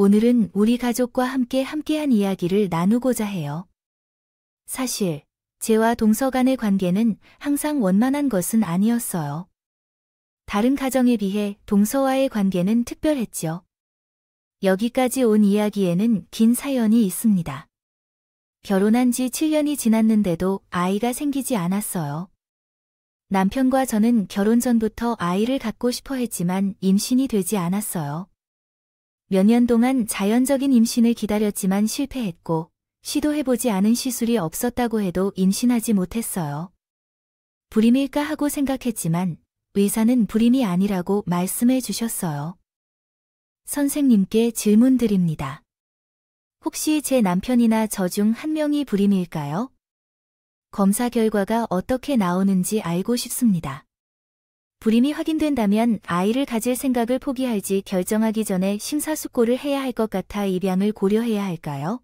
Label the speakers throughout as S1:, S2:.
S1: 오늘은 우리 가족과 함께한 이야기를 나누고자 해요. 사실, 제와 동서 간의 관계는 항상 원만한 것은 아니었어요. 다른 가정에 비해 동서와의 관계는 특별했죠. 여기까지 온 이야기에는 긴 사연이 있습니다. 결혼한 지 7년이 지났는데도 아이가 생기지 않았어요. 남편과 저는 결혼 전부터 아이를 갖고 싶어 했지만 임신이 되지 않았어요. 몇 년 동안 자연적인 임신을 기다렸지만 실패했고, 시도해보지 않은 시술이 없었다고 해도 임신하지 못했어요. 불임일까 하고 생각했지만 의사는 불임이 아니라고 말씀해 주셨어요. 선생님께 질문 드립니다. 혹시 제 남편이나 저 중 한 명이 불임일까요? 검사 결과가 어떻게 나오는지 알고 싶습니다. 불임이 확인된다면 아이를 가질 생각을 포기할지 결정하기 전에 심사숙고를 해야 할 것 같아 입양을 고려해야 할까요?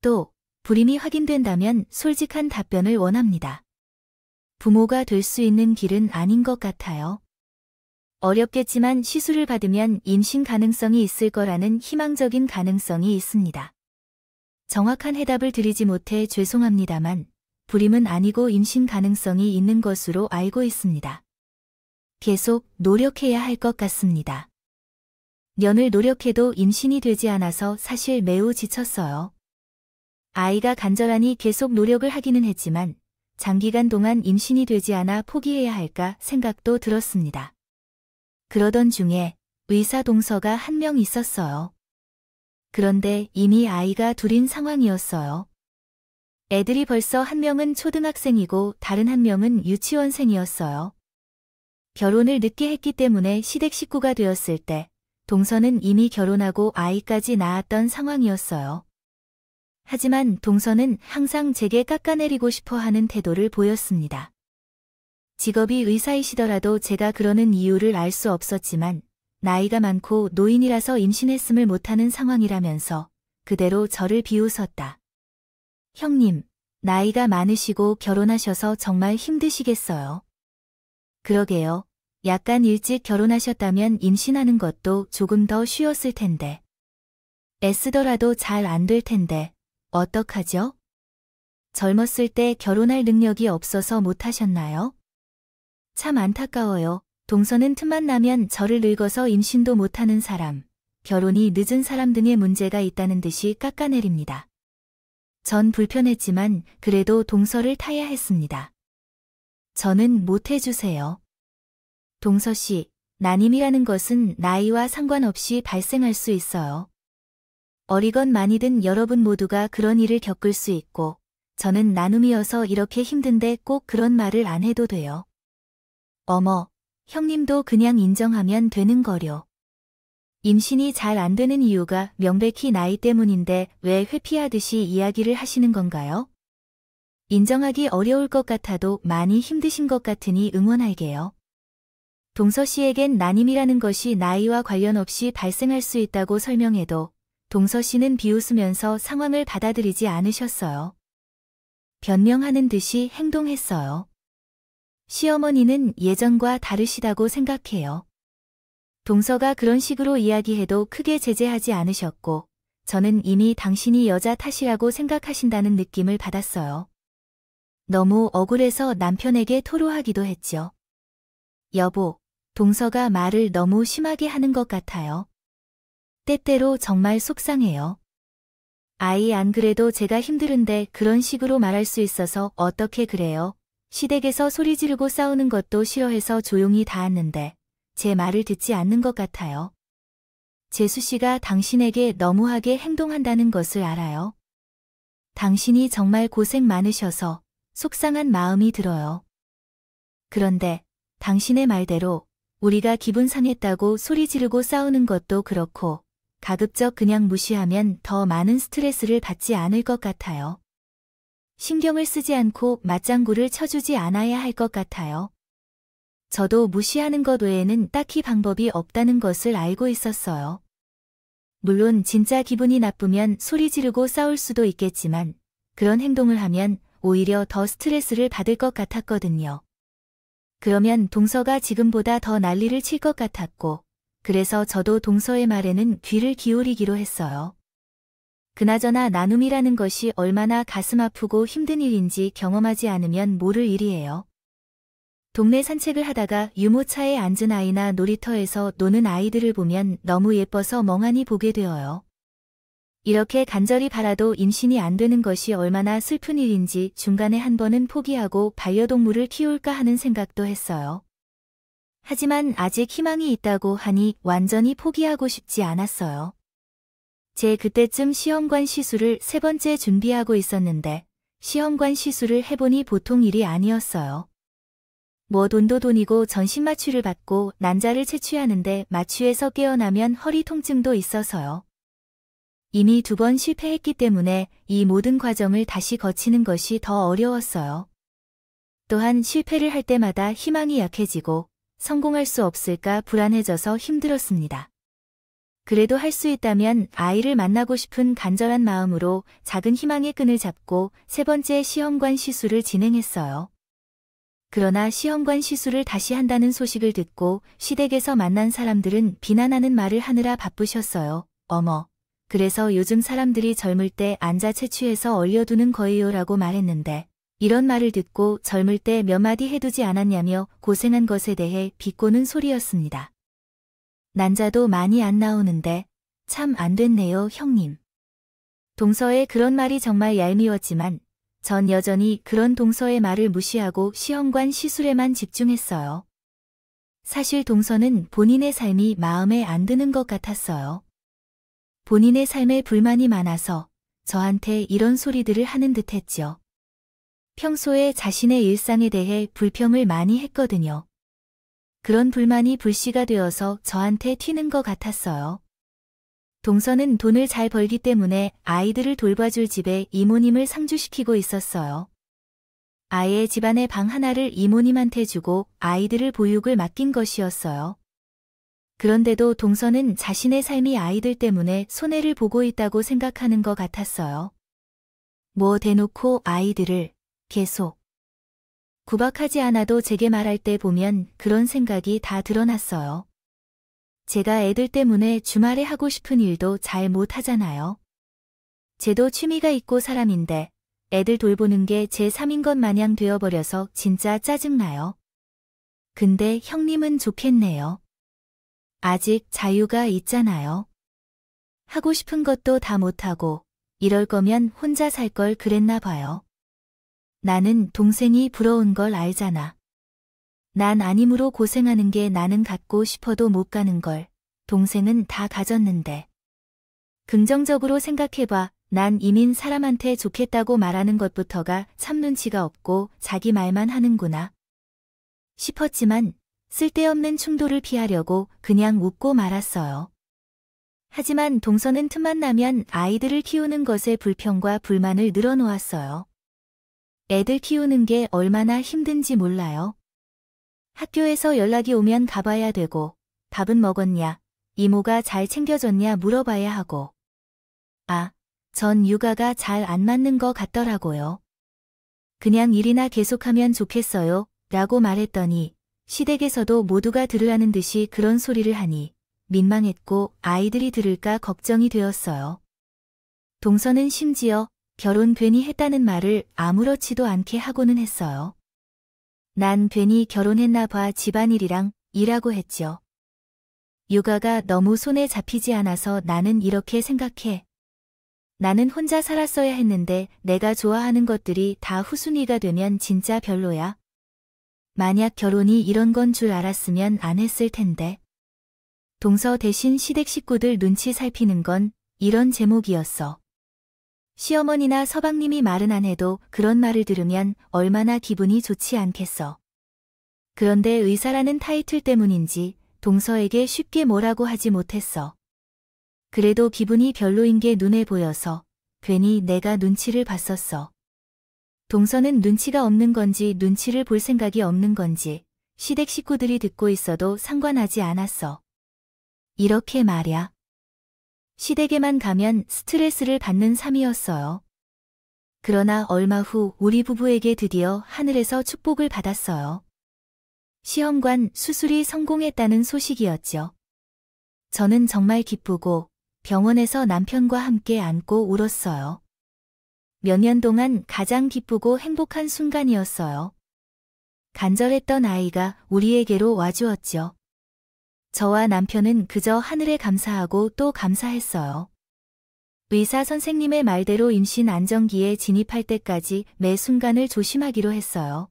S1: 또, 불임이 확인된다면 솔직한 답변을 원합니다. 부모가 될 수 있는 길은 아닌 것 같아요. 어렵겠지만 시술을 받으면 임신 가능성이 있을 거라는 희망적인 가능성이 있습니다. 정확한 해답을 드리지 못해 죄송합니다만, 불임은 아니고 임신 가능성이 있는 것으로 알고 있습니다. 계속 노력해야 할 것 같습니다. 년을 노력해도 임신이 되지 않아서 사실 매우 지쳤어요. 아이가 간절하니 계속 노력을 하기는 했지만 장기간 동안 임신이 되지 않아 포기해야 할까 생각도 들었습니다. 그러던 중에 의사 동서가 한 명 있었어요. 그런데 이미 아이가 둘인 상황이었어요. 애들이 벌써 한 명은 초등학생이고 다른 한 명은 유치원생이었어요. 결혼을 늦게 했기 때문에 시댁 식구가 되었을 때 동서는 이미 결혼하고 아이까지 낳았던 상황이었어요. 하지만 동서는 항상 제게 깎아내리고 싶어 하는 태도를 보였습니다. 직업이 의사이시더라도 제가 그러는 이유를 알 수 없었지만 나이가 많고 노인이라서 임신했음을 못하는 상황이라면서 그대로 저를 비웃었다. 형님, 나이가 많으시고 결혼하셔서 정말 힘드시겠어요. 그러게요. 약간 일찍 결혼하셨다면 임신하는 것도 조금 더 쉬웠을 텐데. 애쓰더라도 잘 안 될 텐데. 어떡하죠? 젊었을 때 결혼할 능력이 없어서 못하셨나요? 참 안타까워요. 동서는 틈만 나면 저를 늙어서 임신도 못하는 사람, 결혼이 늦은 사람 등의 문제가 있다는 듯이 깎아내립니다. 전 불편했지만 그래도 동서를 타야 했습니다. 저는 못해주세요. 동서 씨, 난임이라는 것은 나이와 상관없이 발생할 수 있어요. 어리건 많이든 여러분 모두가 그런 일을 겪을 수 있고, 저는 나눔이어서 이렇게 힘든데 꼭 그런 말을 안 해도 돼요. 어머, 형님도 그냥 인정하면 되는 거려. 임신이 잘 안 되는 이유가 명백히 나이 때문인데 왜 회피하듯이 이야기를 하시는 건가요? 인정하기 어려울 것 같아도 많이 힘드신 것 같으니 응원할게요. 동서 씨에겐 난임이라는 것이 나이와 관련 없이 발생할 수 있다고 설명해도 동서 씨는 비웃으면서 상황을 받아들이지 않으셨어요. 변명하는 듯이 행동했어요. 시어머니는 예전과 다르시다고 생각해요. 동서가 그런 식으로 이야기해도 크게 제재하지 않으셨고 저는 이미 당신이 여자 탓이라고 생각하신다는 느낌을 받았어요. 너무 억울해서 남편에게 토로하기도 했죠. 여보, 동서가 말을 너무 심하게 하는 것 같아요. 때때로 정말 속상해요. 아이 안 그래도 제가 힘들은데 그런 식으로 말할 수 있어서 어떻게 그래요? 시댁에서 소리 지르고 싸우는 것도 싫어해서 조용히 닿았는데 제 말을 듣지 않는 것 같아요. 재수 씨가 당신에게 너무하게 행동한다는 것을 알아요. 당신이 정말 고생 많으셔서 속상한 마음이 들어요. 그런데 당신의 말대로 우리가 기분 상했다고 소리 지르고 싸우는 것도 그렇고 가급적 그냥 무시하면 더 많은 스트레스를 받지 않을 것 같아요. 신경을 쓰지 않고 맞장구를 쳐주지 않아야 할 것 같아요. 저도 무시하는 것 외에는 딱히 방법이 없다는 것을 알고 있었어요. 물론 진짜 기분이 나쁘면 소리 지르고 싸울 수도 있겠지만 그런 행동을 하면 오히려 더 스트레스를 받을 것 같았거든요. 그러면 동서가 지금보다 더 난리를 칠 것 같았고 그래서 저도 동서의 말에는 귀를 기울이기로 했어요. 그나저나 나눔이라는 것이 얼마나 가슴 아프고 힘든 일인지 경험하지 않으면 모를 일이에요. 동네 산책을 하다가 유모차에 앉은 아이나 놀이터에서 노는 아이들을 보면 너무 예뻐서 멍하니 보게 되어요. 이렇게 간절히 바라도 임신이 안 되는 것이 얼마나 슬픈 일인지 중간에 한 번은 포기하고 반려동물을 키울까 하는 생각도 했어요. 하지만 아직 희망이 있다고 하니 완전히 포기하고 싶지 않았어요. 제 그때쯤 시험관 시술을 3번째 준비하고 있었는데 시험관 시술을 해보니 보통 일이 아니었어요. 뭐 돈도 돈이고 전신 마취를 받고 난자를 채취하는데 마취에서 깨어나면 허리 통증도 있어서요. 이미 2번 실패했기 때문에 이 모든 과정을 다시 거치는 것이 더 어려웠어요. 또한 실패를 할 때마다 희망이 약해지고 성공할 수 없을까 불안해져서 힘들었습니다. 그래도 할 수 있다면 아이를 만나고 싶은 간절한 마음으로 작은 희망의 끈을 잡고 3번째 시험관 시술을 진행했어요. 그러나 시험관 시술을 다시 한다는 소식을 듣고 시댁에서 만난 사람들은 비난하는 말을 하느라 바쁘셨어요. 어머, 그래서 요즘 사람들이 젊을 때 안자 채취해서 얼려두는 거예요 라고 말했는데 이런 말을 듣고 젊을 때 몇 마디 해두지 않았냐며 고생한 것에 대해 비꼬는 소리였습니다. 난자도 많이 안 나오는데 참 안 됐네요, 형님. 동서의 그런 말이 정말 얄미웠지만 전 여전히 그런 동서의 말을 무시하고 시험관 시술에만 집중했어요. 사실 동서는 본인의 삶이 마음에 안 드는 것 같았어요. 본인의 삶에 불만이 많아서 저한테 이런 소리들을 하는 듯 했죠. 평소에 자신의 일상에 대해 불평을 많이 했거든요. 그런 불만이 불씨가 되어서 저한테 튀는 것 같았어요. 동서는 돈을 잘 벌기 때문에 아이들을 돌봐줄 집에 이모님을 상주시키고 있었어요. 아예 집안의 방 하나를 이모님한테 주고 아이들을 보육을 맡긴 것이었어요. 그런데도 동서는 자신의 삶이 아이들 때문에 손해를 보고 있다고 생각하는 것 같았어요. 뭐 대놓고 아이들을 계속 구박하지 않아도 제게 말할 때 보면 그런 생각이 다 드러났어요. 제가 애들 때문에 주말에 하고 싶은 일도 잘 못하잖아요. 쟤도 취미가 있고 사람인데 애들 돌보는 게 제 3인 것 마냥 되어버려서 진짜 짜증나요. 근데 형님은 좋겠네요. 아직 자유가 있잖아요. 하고 싶은 것도 다 못하고 이럴 거면 혼자 살 걸 그랬나 봐요. 나는 동생이 부러운 걸 알잖아. 난 아님으로 고생하는 게 나는 갖고 싶어도 못 가는 걸 동생은 다 가졌는데. 긍정적으로 생각해봐. 난 이민 사람한테 좋겠다고 말하는 것부터가 참 눈치가 없고 자기 말만 하는구나 싶었지만 쓸데없는 충돌을 피하려고 그냥 웃고 말았어요. 하지만 동서는 틈만 나면 아이들을 키우는 것에 불평과 불만을 늘어놓았어요. 애들 키우는 게 얼마나 힘든지 몰라요. 학교에서 연락이 오면 가봐야 되고 밥은 먹었냐, 이모가 잘 챙겨줬냐 물어봐야 하고. 전 육아가 잘 안 맞는 것 같더라고요. 그냥 일이나 계속하면 좋겠어요 라고 말했더니 시댁에서도 모두가 들으라는 듯이 그런 소리를 하니 민망했고 아이들이 들을까 걱정이 되었어요. 동서는 심지어 결혼 괜히 했다는 말을 아무렇지도 않게 하고는 했어요. 난 괜히 결혼했나 봐 집안일이랑 일하고 했죠. 육아가 너무 손에 잡히지 않아서 나는 이렇게 생각해. 나는 혼자 살았어야 했는데 내가 좋아하는 것들이 다 후순위가 되면 진짜 별로야. 만약 결혼이 이런 건 줄 알았으면 안 했을 텐데. 동서 대신 시댁 식구들 눈치 살피는 건 이런 제목이었어. 시어머니나 서방님이 말은 안 해도 그런 말을 들으면 얼마나 기분이 좋지 않겠어. 그런데 의사라는 타이틀 때문인지 동서에게 쉽게 뭐라고 하지 못했어. 그래도 기분이 별로인 게 눈에 보여서 괜히 내가 눈치를 봤었어. 동서는 눈치가 없는 건지 눈치를 볼 생각이 없는 건지 시댁 식구들이 듣고 있어도 상관하지 않았어. 이렇게 말야. 시댁에만 가면 스트레스를 받는 삶이었어요. 그러나 얼마 후 우리 부부에게 드디어 하늘에서 축복을 받았어요. 시험관 수술이 성공했다는 소식이었죠. 저는 정말 기쁘고 병원에서 남편과 함께 안고 울었어요. 몇 년 동안 가장 기쁘고 행복한 순간이었어요. 간절했던 아이가 우리에게로 와주었죠. 저와 남편은 그저 하늘에 감사하고 또 감사했어요. 의사 선생님의 말대로 임신 안정기에 진입할 때까지 매 순간을 조심하기로 했어요.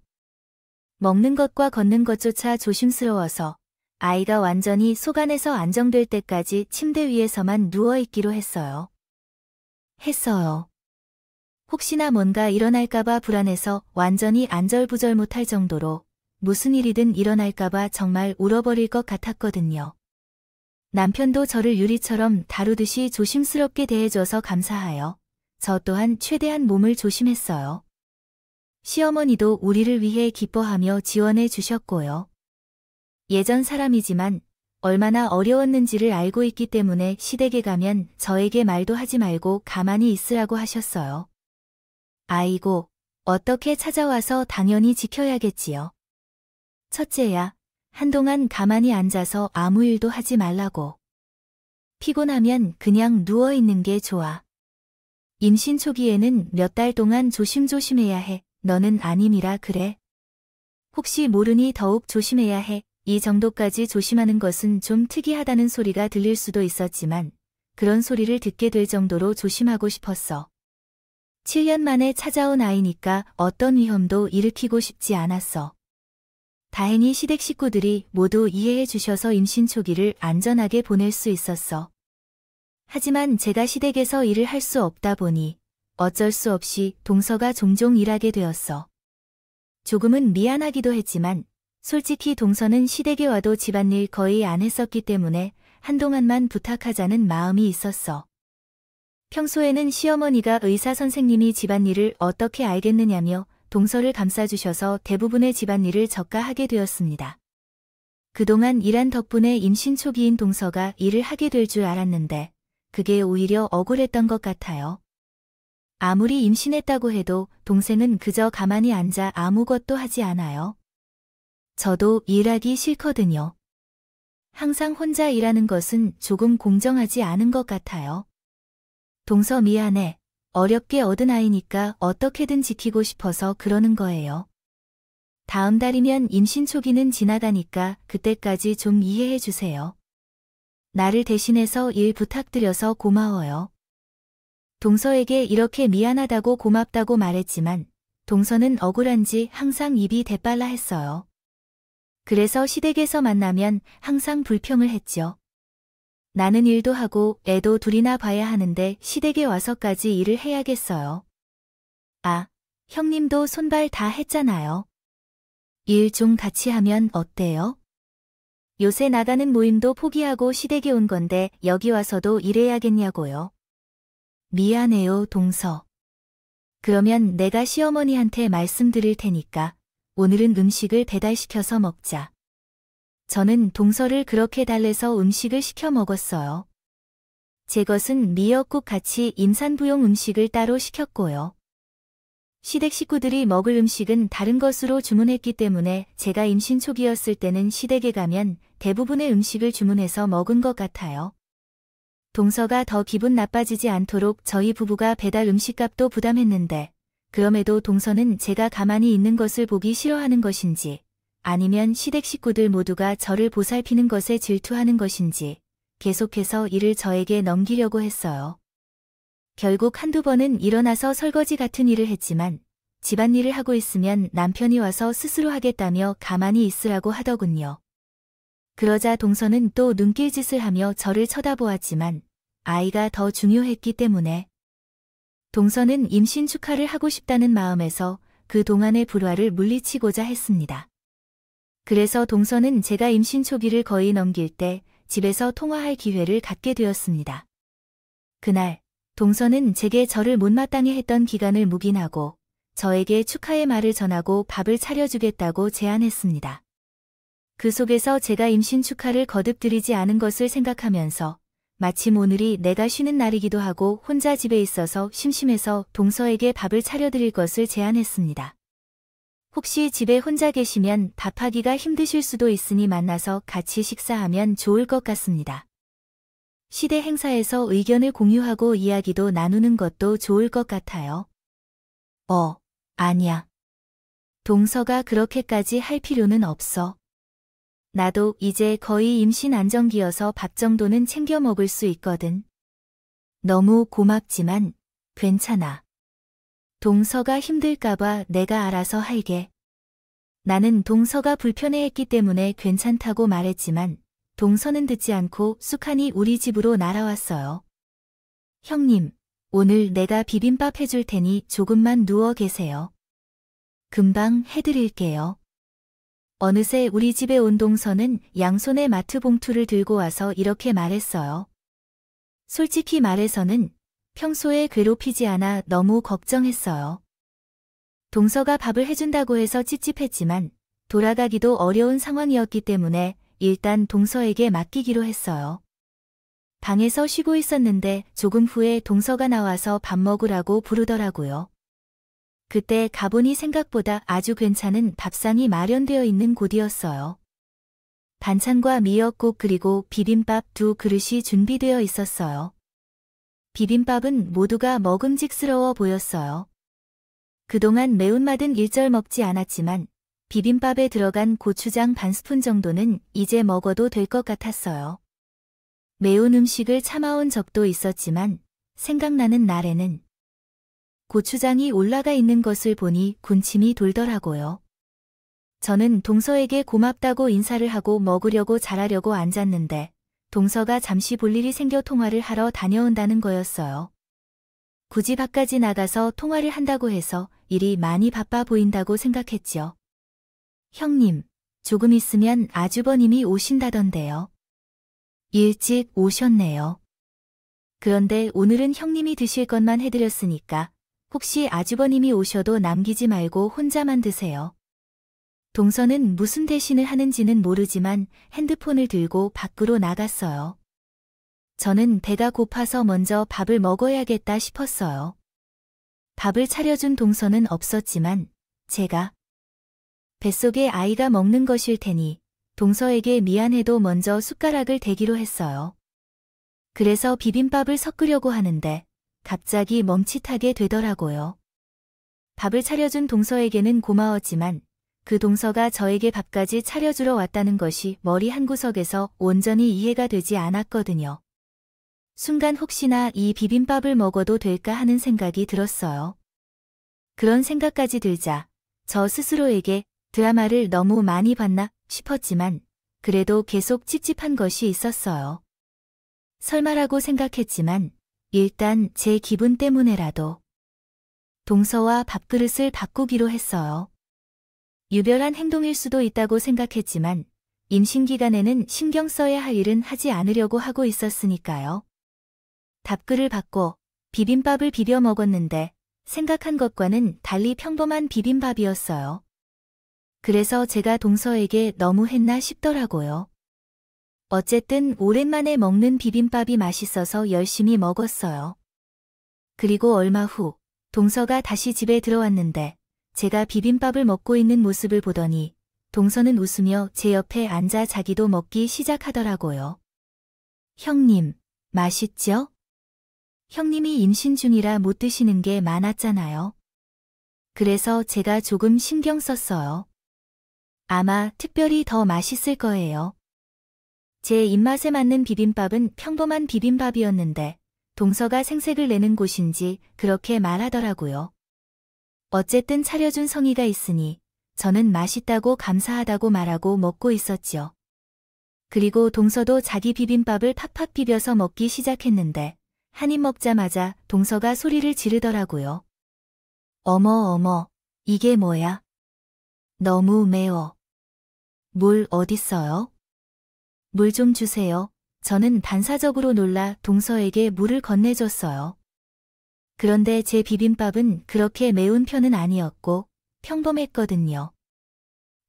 S1: 먹는 것과 걷는 것조차 조심스러워서 아이가 완전히 속 안에서 안정될 때까지 침대 위에서만 누워있기로 했어요. 혹시나 뭔가 일어날까봐 불안해서 완전히 안절부절 못할 정도로 무슨 일이든 일어날까봐 정말 울어버릴 것 같았거든요. 남편도 저를 유리처럼 다루듯이 조심스럽게 대해줘서 감사하여 저 또한 최대한 몸을 조심했어요. 시어머니도 우리를 위해 기뻐하며 지원해 주셨고요. 예전 사람이지만 얼마나 어려웠는지를 알고 있기 때문에 시댁에 가면 저에게 말도 하지 말고 가만히 있으라고 하셨어요. 아이고, 어떻게 찾아와서 당연히 지켜야겠지요. 첫째야, 한동안 가만히 앉아서 아무 일도 하지 말라고. 피곤하면 그냥 누워있는 게 좋아. 임신 초기에는 몇 달 동안 조심조심해야 해. 너는 아님이라 그래. 혹시 모르니 더욱 조심해야 해. 이 정도까지 조심하는 것은 좀 특이하다는 소리가 들릴 수도 있었지만 그런 소리를 듣게 될 정도로 조심하고 싶었어. 7년 만에 찾아온 아이니까 어떤 위험도 일으키고 싶지 않았어. 다행히 시댁 식구들이 모두 이해해 주셔서 임신 초기를 안전하게 보낼 수 있었어. 하지만 제가 시댁에서 일을 할 수 없다 보니 어쩔 수 없이 동서가 종종 일하게 되었어. 조금은 미안하기도 했지만 솔직히 동서는 시댁에 와도 집안일 거의 안 했었기 때문에 한동안만 부탁하자는 마음이 있었어. 평소에는 시어머니가 의사 선생님이 집안일을 어떻게 알겠느냐며 동서를 감싸주셔서 대부분의 집안일을 저가 하게 되었습니다. 그동안 일한 덕분에 임신 초기인 동서가 일을 하게 될 줄 알았는데 그게 오히려 억울했던 것 같아요. 아무리 임신했다고 해도 동생은 그저 가만히 앉아 아무것도 하지 않아요. 저도 일하기 싫거든요. 항상 혼자 일하는 것은 조금 공정하지 않은 것 같아요. 동서 미안해. 어렵게 얻은 아이니까 어떻게든 지키고 싶어서 그러는 거예요. 다음 달이면 임신 초기는 지나가니까 그때까지 좀 이해해 주세요. 나를 대신해서 일 부탁드려서 고마워요. 동서에게 이렇게 미안하다고 고맙다고 말했지만 동서는 억울한지 항상 입이 대빨라 했어요. 그래서 시댁에서 만나면 항상 불평을 했죠. 나는 일도 하고 애도 둘이나 봐야 하는데 시댁에 와서까지 일을 해야겠어요. 아, 형님도 손발 다 했잖아요. 일 좀 같이 하면 어때요? 요새 나가는 모임도 포기하고 시댁에 온 건데 여기 와서도 일해야겠냐고요. 미안해요, 동서. 그러면 내가 시어머니한테 말씀드릴 테니까 오늘은 음식을 배달시켜서 먹자. 저는 동서를 그렇게 달래서 음식을 시켜 먹었어요. 제 것은 미역국 같이 임산부용 음식을 따로 시켰고요. 시댁 식구들이 먹을 음식은 다른 것으로 주문했기 때문에 제가 임신 초기였을 때는 시댁에 가면 대부분의 음식을 주문해서 먹은 것 같아요. 동서가 더 기분 나빠지지 않도록 저희 부부가 배달 음식값도 부담했는데 그럼에도 동서는 제가 가만히 있는 것을 보기 싫어하는 것인지 아니면 시댁 식구들 모두가 저를 보살피는 것에 질투하는 것인지 계속해서 일을 저에게 넘기려고 했어요. 결국 한두 번은 일어나서 설거지 같은 일을 했지만 집안일을 하고 있으면 남편이 와서 스스로 하겠다며 가만히 있으라고 하더군요. 그러자 동서는 또 눈길짓을 하며 저를 쳐다보았지만 아이가 더 중요했기 때문에 동서는 임신 축하를 하고 싶다는 마음에서 그 동안의 불화를 물리치고자 했습니다. 그래서 동서는 제가 임신 초기를 거의 넘길 때 집에서 통화할 기회를 갖게 되었습니다. 그날 동서는 제게 저를 못마땅해 했던 기간을 묵인하고 저에게 축하의 말을 전하고 밥을 차려주겠다고 제안했습니다. 그 속에서 제가 임신 축하를 거듭드리지 않은 것을 생각하면서 마침 오늘이 내가 쉬는 날이기도 하고 혼자 집에 있어서 심심해서 동서에게 밥을 차려드릴 것을 제안했습니다. 혹시 집에 혼자 계시면 밥하기가 힘드실 수도 있으니 만나서 같이 식사하면 좋을 것 같습니다. 시대 행사에서 의견을 공유하고 이야기도 나누는 것도 좋을 것 같아요. 아니야. 동서가 그렇게까지 할 필요는 없어. 나도 이제 거의 임신 안정기여서 밥 정도는 챙겨 먹을 수 있거든. 너무 고맙지만 괜찮아. 동서가 힘들까봐 내가 알아서 할게. 나는 동서가 불편해했기 때문에 괜찮다고 말했지만 동서는 듣지 않고 쑥하니 우리 집으로 날아왔어요. 형님, 오늘 내가 비빔밥 해줄 테니 조금만 누워 계세요. 금방 해드릴게요. 어느새 우리 집에 온 동서는 양손에 마트 봉투를 들고 와서 이렇게 말했어요. 솔직히 말해서는 평소에 괴롭히지 않아 너무 걱정했어요. 동서가 밥을 해준다고 해서 찝찝했지만 돌아가기도 어려운 상황이었기 때문에 일단 동서에게 맡기기로 했어요. 방에서 쉬고 있었는데 조금 후에 동서가 나와서 밥 먹으라고 부르더라고요. 그때 가보니 생각보다 아주 괜찮은 밥상이 마련되어 있는 곳이었어요. 반찬과 미역국 그리고 비빔밥 2그릇이 준비되어 있었어요. 비빔밥은 모두가 먹음직스러워 보였어요. 그동안 매운맛은 일절 먹지 않았지만 비빔밥에 들어간 고추장 반 스푼 정도는 이제 먹어도 될 것 같았어요. 매운 음식을 참아온 적도 있었지만 생각나는 날에는 고추장이 올라가 있는 것을 보니 군침이 돌더라고요. 저는 동서에게 고맙다고 인사를 하고 먹으려고 잘하려고 앉았는데 동서가 잠시 볼 일이 생겨 통화를 하러 다녀온다는 거였어요. 굳이 밖까지 나가서 통화를 한다고 해서 일이 많이 바빠 보인다고 생각했지요. 형님, 조금 있으면 아주버님이 오신다던데요. 일찍 오셨네요. 그런데 오늘은 형님이 드실 것만 해드렸으니까 혹시 아주버님이 오셔도 남기지 말고 혼자만 드세요. 동서는 무슨 대신을 하는지는 모르지만 핸드폰을 들고 밖으로 나갔어요. 저는 배가 고파서 먼저 밥을 먹어야겠다 싶었어요. 밥을 차려준 동서는 없었지만 제가 뱃속에 아이가 먹는 것일 테니 동서에게 미안해도 먼저 숟가락을 대기로 했어요. 그래서 비빔밥을 섞으려고 하는데 갑자기 멈칫하게 되더라고요. 밥을 차려준 동서에게는 고마웠지만 그 동서가 저에게 밥까지 차려주러 왔다는 것이 머리 한구석에서 온전히 이해가 되지 않았거든요. 순간 혹시나 이 비빔밥을 먹어도 될까 하는 생각이 들었어요. 그런 생각까지 들자 저 스스로에게 드라마를 너무 많이 봤나 싶었지만 그래도 계속 찝찝한 것이 있었어요. 설마라고 생각했지만 일단 제 기분 때문에라도 동서와 밥그릇을 바꾸기로 했어요. 유별한 행동일 수도 있다고 생각했지만 임신 기간에는 신경 써야 할 일은 하지 않으려고 하고 있었으니까요. 밥그릇을 바꿔 비빔밥을 비벼 먹었는데 생각한 것과는 달리 평범한 비빔밥이었어요. 그래서 제가 동서에게 너무 했나 싶더라고요. 어쨌든 오랜만에 먹는 비빔밥이 맛있어서 열심히 먹었어요. 그리고 얼마 후 동서가 다시 집에 들어왔는데 제가 비빔밥을 먹고 있는 모습을 보더니 동서는 웃으며 제 옆에 앉아 자기도 먹기 시작하더라고요. 형님, 맛있죠? 형님이 임신 중이라 못 드시는 게 많았잖아요. 그래서 제가 조금 신경 썼어요. 아마 특별히 더 맛있을 거예요. 제 입맛에 맞는 비빔밥은 평범한 비빔밥이었는데 동서가 생색을 내는 곳인지 그렇게 말하더라고요. 어쨌든 차려준 성의가 있으니 저는 맛있다고 감사하다고 말하고 먹고 있었지요. 그리고 동서도 자기 비빔밥을 팍팍 비벼서 먹기 시작했는데 한 입 먹자마자 동서가 소리를 지르더라고요. 어머, 이게 뭐야? 너무 매워. 물 어딨어요? 물 좀 주세요. 저는 반사적으로 놀라 동서에게 물을 건네줬어요. 그런데 제 비빔밥은 그렇게 매운 편은 아니었고 평범했거든요.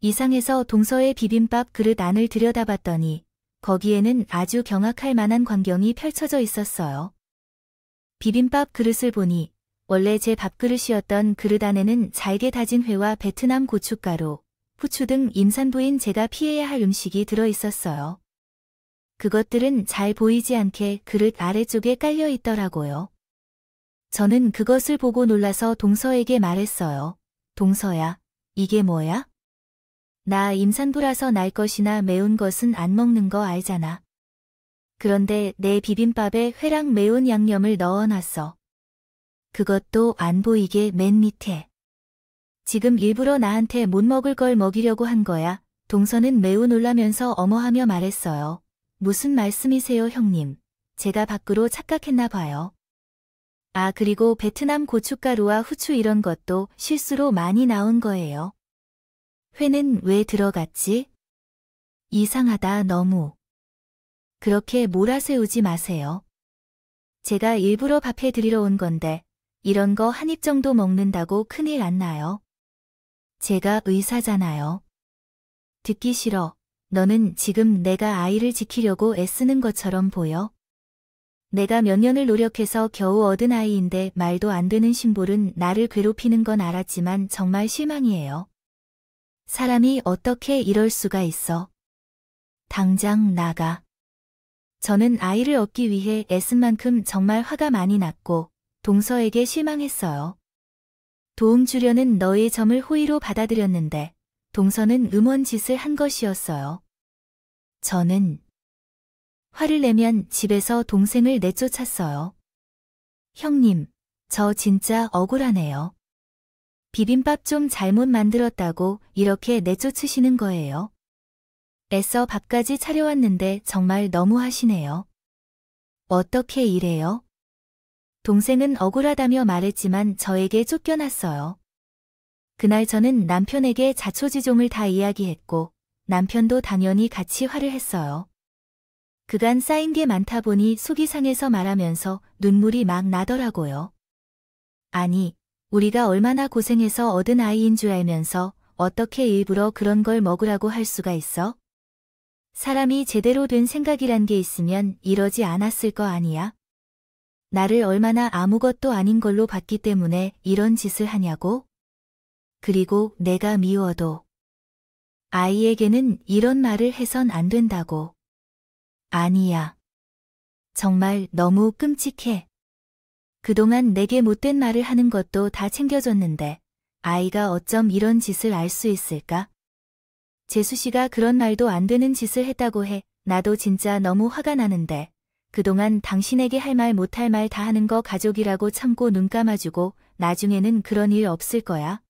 S1: 이상해서 동서의 비빔밥 그릇 안을 들여다봤더니 거기에는 아주 경악할 만한 광경이 펼쳐져 있었어요. 비빔밥 그릇을 보니 원래 제 밥그릇이었던 그릇 안에는 잘게 다진 회와 베트남 고춧가루, 후추 등 임산부인 제가 피해야 할 음식이 들어있었어요. 그것들은 잘 보이지 않게 그릇 아래쪽에 깔려 있더라고요. 저는 그것을 보고 놀라서 동서에게 말했어요. 동서야, 이게 뭐야? 나 임산부라서 날 것이나 매운 것은 안 먹는 거 알잖아. 그런데 내 비빔밥에 회랑 매운 양념을 넣어놨어. 그것도 안 보이게 맨 밑에. 지금 일부러 나한테 못 먹을 걸 먹이려고 한 거야. 동서는 매우 놀라면서 어머하며 말했어요. 무슨 말씀이세요, 형님? 제가 밖으로 착각했나 봐요. 아, 그리고 베트남 고춧가루와 후추 이런 것도 실수로 많이 나온 거예요. 회는 왜 들어갔지? 이상하다, 너무. 그렇게 몰아세우지 마세요. 제가 일부러 밥해 드리러 온 건데 이런 거 한 입 정도 먹는다고 큰일 안 나요. 제가 의사잖아요. 듣기 싫어. 너는 지금 내가 아이를 지키려고 애쓰는 것처럼 보여? 내가 몇 년을 노력해서 겨우 얻은 아이인데 말도 안 되는 심볼은 나를 괴롭히는 건 알았지만 정말 실망이에요. 사람이 어떻게 이럴 수가 있어? 당장 나가. 저는 아이를 얻기 위해 애쓴 만큼 정말 화가 많이 났고 동서에게 실망했어요. 도움 주려는 너의 점을 호의로 받아들였는데 동서는 음원짓을 한 것이었어요. 저는 화를 내면 집에서 동생을 내쫓았어요. 형님, 저 진짜 억울하네요. 비빔밥 좀 잘못 만들었다고 이렇게 내쫓으시는 거예요. 애써 밥까지 차려왔는데 정말 너무하시네요. 어떻게 이래요? 동생은 억울하다며 말했지만 저에게 쫓겨났어요. 그날 저는 남편에게 자초지종을 다 이야기했고 남편도 당연히 같이 화를 했어요. 그간 쌓인 게 많다 보니 속이 상해서 말하면서 눈물이 막 나더라고요. 아니, 우리가 얼마나 고생해서 얻은 아이인 줄 알면서 어떻게 일부러 그런 걸 먹으라고 할 수가 있어? 사람이 제대로 된 생각이란 게 있으면 이러지 않았을 거 아니야? 나를 얼마나 아무것도 아닌 걸로 봤기 때문에 이런 짓을 하냐고? 그리고 내가 미워도 아이에게는 이런 말을 해선 안 된다고. 아니야. 정말 너무 끔찍해. 그동안 내게 못된 말을 하는 것도 다 챙겨줬는데 아이가 어쩜 이런 짓을 알 수 있을까? 재수 씨가 그런 말도 안 되는 짓을 했다고 해. 나도 진짜 너무 화가 나는데 그동안 당신에게 할 말 못할 말 다 하는 거 가족이라고 참고 눈 감아주고 나중에는 그런 일 없을 거야.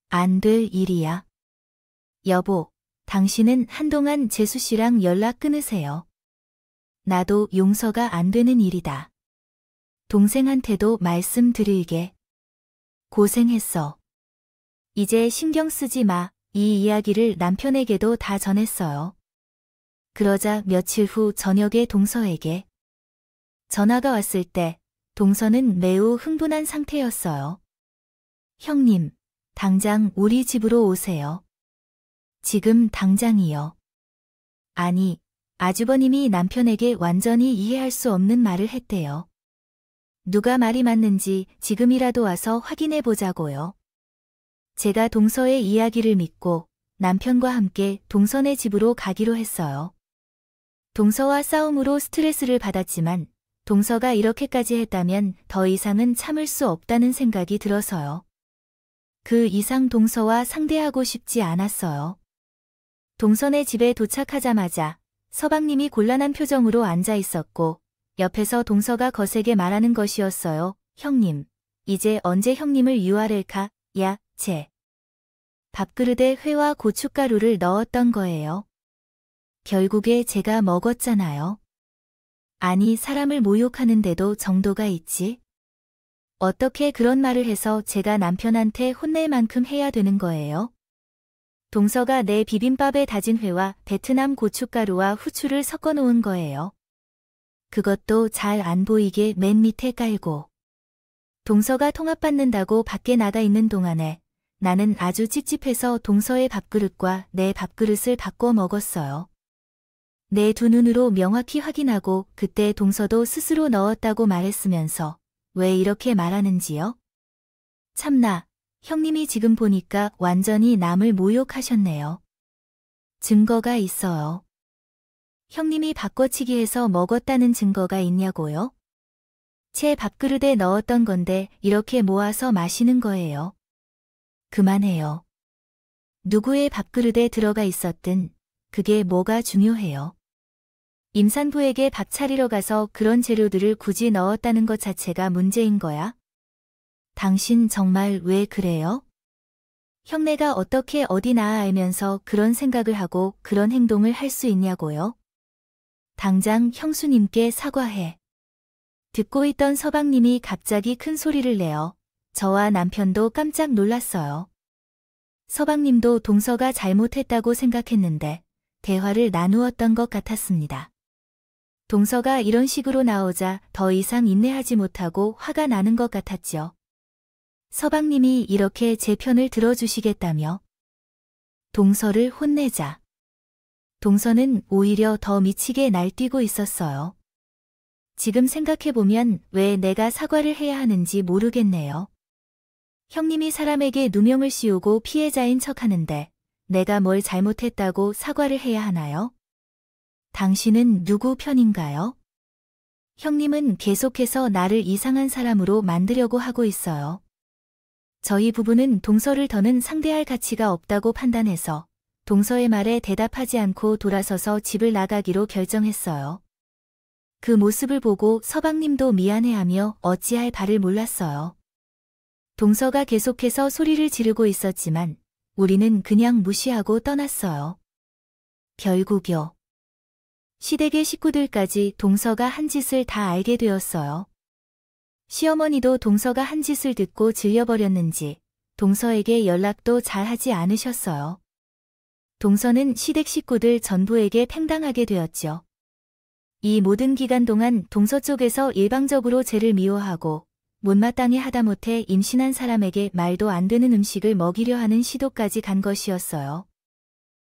S1: 안 될 일이야. 여보, 당신은 한동안 재수 씨랑 연락 끊으세요. 나도 용서가 안 되는 일이다. 동생한테도 말씀드릴게. 고생했어. 이제 신경 쓰지 마. 이 이야기를 남편에게도 다 전했어요. 그러자 며칠 후 저녁에 동서에게 전화가 왔을 때 동서는 매우 흥분한 상태였어요. 형님, 당장 우리 집으로 오세요. 지금 당장이요. 아니, 아주버님이 남편에게 완전히 이해할 수 없는 말을 했대요. 누가 말이 맞는지 지금이라도 와서 확인해 보자고요. 제가 동서의 이야기를 믿고 남편과 함께 동서네 집으로 가기로 했어요. 동서와 싸움으로 스트레스를 받았지만 동서가 이렇게까지 했다면 더 이상은 참을 수 없다는 생각이 들어서요. 그 이상 동서와 상대하고 싶지 않았어요. 동서네 집에 도착하자마자 서방님이 곤란한 표정으로 앉아 있었고 옆에서 동서가 거세게 말하는 것이었어요. 형님, 이제 언제 형님을 유아를까? 야, 쟤. 밥그릇에 회와 고춧가루를 넣었던 거예요. 결국에 제가 먹었잖아요. 아니, 사람을 모욕하는데도 정도가 있지? 어떻게 그런 말을 해서 제가 남편한테 혼낼 만큼 해야 되는 거예요? 동서가 내 비빔밥에 다진 회와 베트남 고춧가루와 후추를 섞어 놓은 거예요. 그것도 잘 안 보이게 맨 밑에 깔고. 동서가 통합받는다고 밖에 나가 있는 동안에 나는 아주 찝찝해서 동서의 밥그릇과 내 밥그릇을 바꿔 먹었어요. 내 두 눈으로 명확히 확인하고 그때 동서도 스스로 넣었다고 말했으면서 왜 이렇게 말하는지요? 참나, 형님이 지금 보니까 완전히 남을 모욕하셨네요. 증거가 있어요. 형님이 바꿔치기 해서 먹었다는 증거가 있냐고요? 제 밥그릇에 넣었던 건데 이렇게 모아서 마시는 거예요. 그만해요. 누구의 밥그릇에 들어가 있었든 그게 뭐가 중요해요. 임산부에게 밥 차리러 가서 그런 재료들을 굳이 넣었다는 것 자체가 문제인 거야? 당신 정말 왜 그래요? 형네가 어떻게 어디 나아 알면서 그런 생각을 하고 그런 행동을 할 수 있냐고요? 당장 형수님께 사과해. 듣고 있던 서방님이 갑자기 큰 소리를 내어 저와 남편도 깜짝 놀랐어요. 서방님도 동서가 잘못했다고 생각했는데 대화를 나누었던 것 같았습니다. 동서가 이런 식으로 나오자 더 이상 인내하지 못하고 화가 나는 것 같았죠. 서방님이 이렇게 제 편을 들어주시겠다며 동서를 혼내자. 동서는 오히려 더 미치게 날뛰고 있었어요. 지금 생각해보면 왜 내가 사과를 해야 하는지 모르겠네요. 형님이 사람에게 누명을 씌우고 피해자인 척하는데 내가 뭘 잘못했다고 사과를 해야 하나요? 당신은 누구 편인가요? 형님은 계속해서 나를 이상한 사람으로 만들려고 하고 있어요. 저희 부부는 동서를 더는 상대할 가치가 없다고 판단해서 동서의 말에 대답하지 않고 돌아서서 집을 나가기로 결정했어요. 그 모습을 보고 서방님도 미안해하며 어찌할 바를 몰랐어요. 동서가 계속해서 소리를 지르고 있었지만 우리는 그냥 무시하고 떠났어요. 결국요. 시댁의 식구들까지 동서가 한 짓을 다 알게 되었어요. 시어머니도 동서가 한 짓을 듣고 질려버렸는지 동서에게 연락도 잘 하지 않으셨어요. 동서는 시댁 식구들 전부에게 팽당하게 되었죠. 이 모든 기간 동안 동서 쪽에서 일방적으로 쟤를 미워하고 못마땅해 하다못해 임신한 사람에게 말도 안 되는 음식을 먹이려 하는 시도까지 간 것이었어요.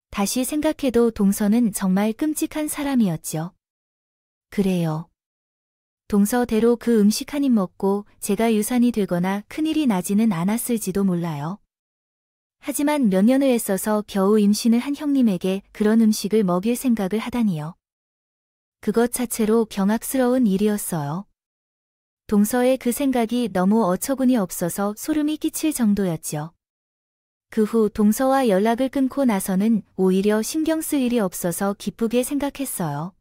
S1: 다시 생각해도 동서는 정말 끔찍한 사람이었죠. 그래요. 동서대로 그 음식 한 입 먹고 제가 유산이 되거나 큰일이 나지는 않았을지도 몰라요. 하지만 몇 년을 애써서 겨우 임신을 한 형님에게 그런 음식을 먹일 생각을 하다니요. 그것 자체로 경악스러운 일이었어요. 동서의 그 생각이 너무 어처구니 없어서 소름이 끼칠 정도였죠. 그 후 동서와 연락을 끊고 나서는 오히려 신경 쓸 일이 없어서 기쁘게 생각했어요.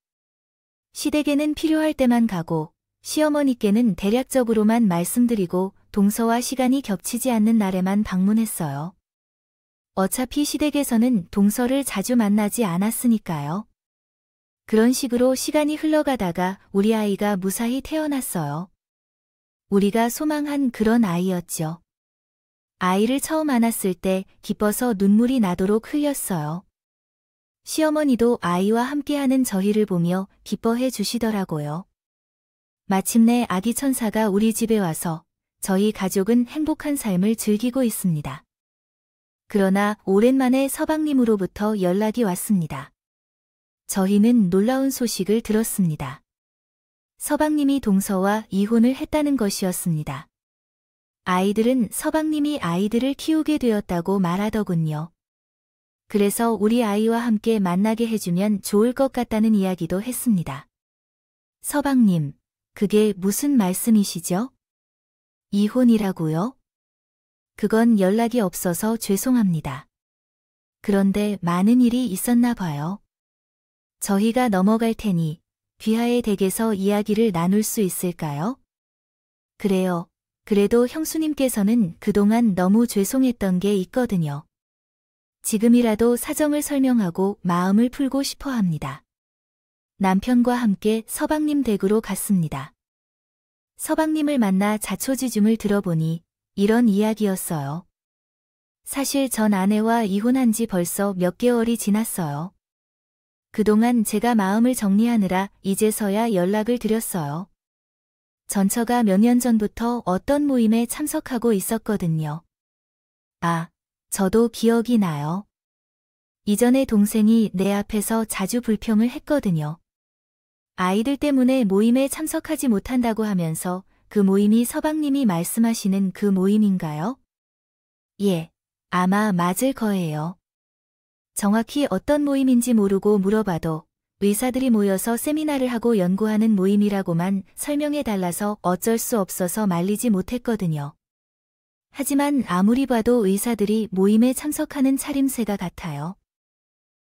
S1: 시댁에는 필요할 때만 가고 시어머니께는 대략적으로만 말씀드리고 동서와 시간이 겹치지 않는 날에만 방문했어요. 어차피 시댁에서는 동서를 자주 만나지 않았으니까요. 그런 식으로 시간이 흘러가다가 우리 아이가 무사히 태어났어요. 우리가 소망한 그런 아이였죠. 아이를 처음 안았을 때 기뻐서 눈물이 나도록 흘렸어요. 시어머니도 아이와 함께하는 저희를 보며 기뻐해 주시더라고요. 마침내 아기 천사가 우리 집에 와서 저희 가족은 행복한 삶을 즐기고 있습니다. 그러나 오랜만에 서방님으로부터 연락이 왔습니다. 저희는 놀라운 소식을 들었습니다. 서방님이 동서와 이혼을 했다는 것이었습니다. 아이들은 서방님이 아이들을 키우게 되었다고 말하더군요. 그래서 우리 아이와 함께 만나게 해주면 좋을 것 같다는 이야기도 했습니다. 서방님, 그게 무슨 말씀이시죠? 이혼이라고요? 그건 연락이 없어서 죄송합니다. 그런데 많은 일이 있었나 봐요. 저희가 넘어갈 테니 귀하의 댁에서 이야기를 나눌 수 있을까요? 그래요. 그래도 형수님께서는 그동안 너무 죄송했던 게 있거든요. 지금이라도 사정을 설명하고 마음을 풀고 싶어 합니다. 남편과 함께 서방님 댁으로 갔습니다. 서방님을 만나 자초지중을 들어보니 이런 이야기였어요. 사실 전 아내와 이혼한 지 벌써 몇 개월이 지났어요. 그동안 제가 마음을 정리하느라 이제서야 연락을 드렸어요. 전처가 몇 년 전부터 어떤 모임에 참석하고 있었거든요. 아, 저도 기억이 나요. 이전에 동생이 내 앞에서 자주 불평을 했거든요. 아이들 때문에 모임에 참석하지 못한다고 하면서 그 모임이 서방님이 말씀하시는 그 모임인가요? 예, 아마 맞을 거예요. 정확히 어떤 모임인지 모르고 물어봐도 의사들이 모여서 세미나를 하고 연구하는 모임이라고만 설명해달라서 어쩔 수 없어서 말리지 못했거든요. 하지만 아무리 봐도 의사들이 모임에 참석하는 차림새가 같아요.